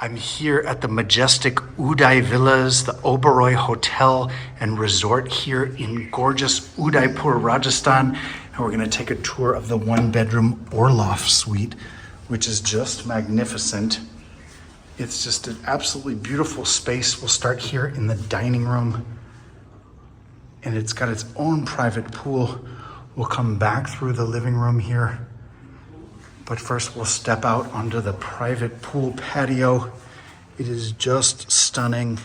I'm here at the majestic Udaivilas, the Oberoi Hotel and Resort here in gorgeous Udaipur, Rajasthan. And we're gonna take a tour of the one-bedroom Orloff suite, which is just magnificent. It's just an absolutely beautiful space. We'll start here in the dining room. And it's got its own private pool. We'll come back through the living room here. But first we'll step out onto the private pool patio. It is just stunning.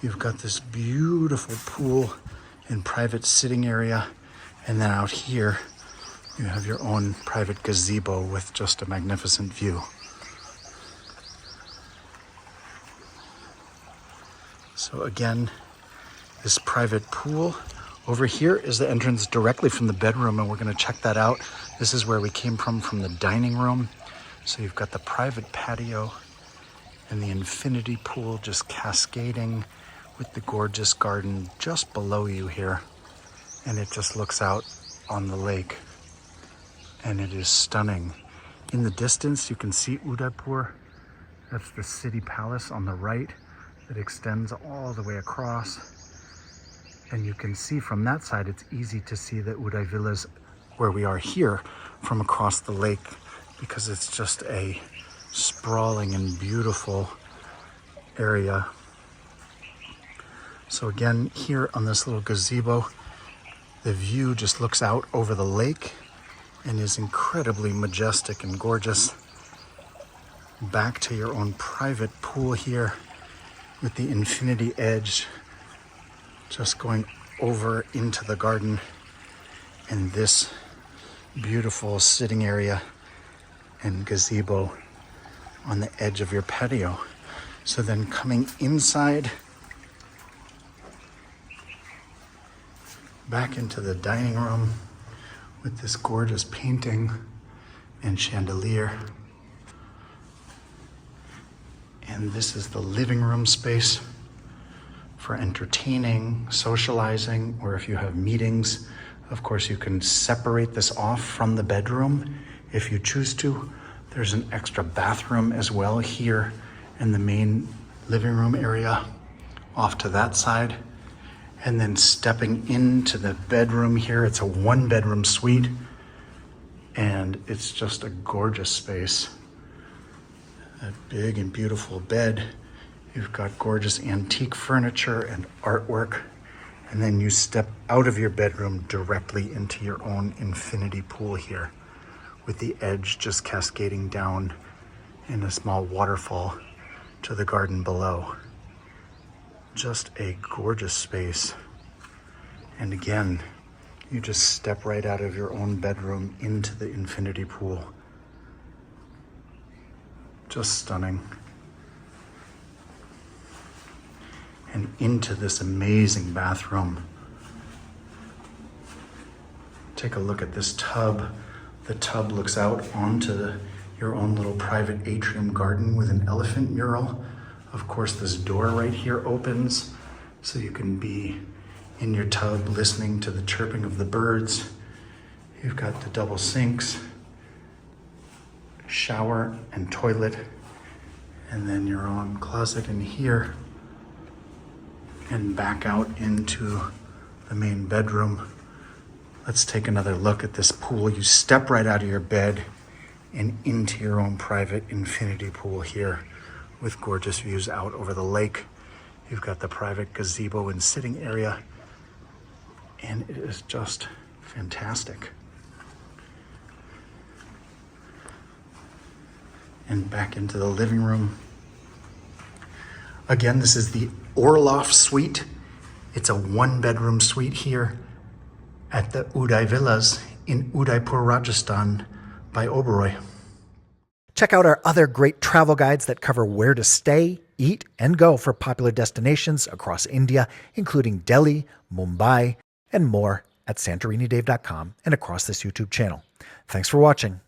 You've got this beautiful pool and private sitting area. And then out here, you have your own private gazebo with just a magnificent view. So again, this private pool. Over here is the entrance directly from the bedroom, and we're gonna check that out. This is where we came from the dining room. So you've got the private patio and the infinity pool just cascading with the gorgeous garden just below you here. And it just looks out on the lake, and it is stunning. In the distance, you can see Udaipur. That's the city palace on the right that extends all the way across. And you can see from that side, it's easy to see the Udaivilas where we are here from across the lake, because it's just a sprawling and beautiful area. So again, here on this little gazebo, the view just looks out over the lake and is incredibly majestic and gorgeous. Back to your own private pool here with the infinity edge just going over into the garden, and this beautiful sitting area and gazebo on the edge of your patio. So then coming inside, back into the dining room with this gorgeous painting and chandelier. And this is the living room space for entertaining, socializing, or if you have meetings. Of course, you can separate this off from the bedroom if you choose to. There's an extra bathroom as well here in the main living room area off to that side. And then stepping into the bedroom here, it's a one-bedroom suite, and it's just a gorgeous space. A big and beautiful bed. You've got gorgeous antique furniture and artwork, and then you step out of your bedroom directly into your own infinity pool here, with the edge just cascading down in a small waterfall to the garden below. Just a gorgeous space. And again, you just step right out of your own bedroom into the infinity pool. Just stunning. And into this amazing bathroom. Take a look at this tub. The tub looks out onto your own little private atrium garden with an elephant mural. Of course, this door right here opens, so you can be in your tub listening to the chirping of the birds. You've got the double sinks, shower and toilet, and then your own closet in here. And back out into the main bedroom. Let's take another look at this pool. You step right out of your bed and into your own private infinity pool here with gorgeous views out over the lake. You've got the private gazebo and sitting area, and it is just fantastic. And back into the living room. Again, this is the Orloff suite. It's a one-bedroom suite here at the Udaivilas in Udaipur, Rajasthan by Oberoi. Check out our other great travel guides that cover where to stay, eat, and go for popular destinations across India, including Delhi, Mumbai, and more at santorinidave.com and across this YouTube channel. Thanks for watching.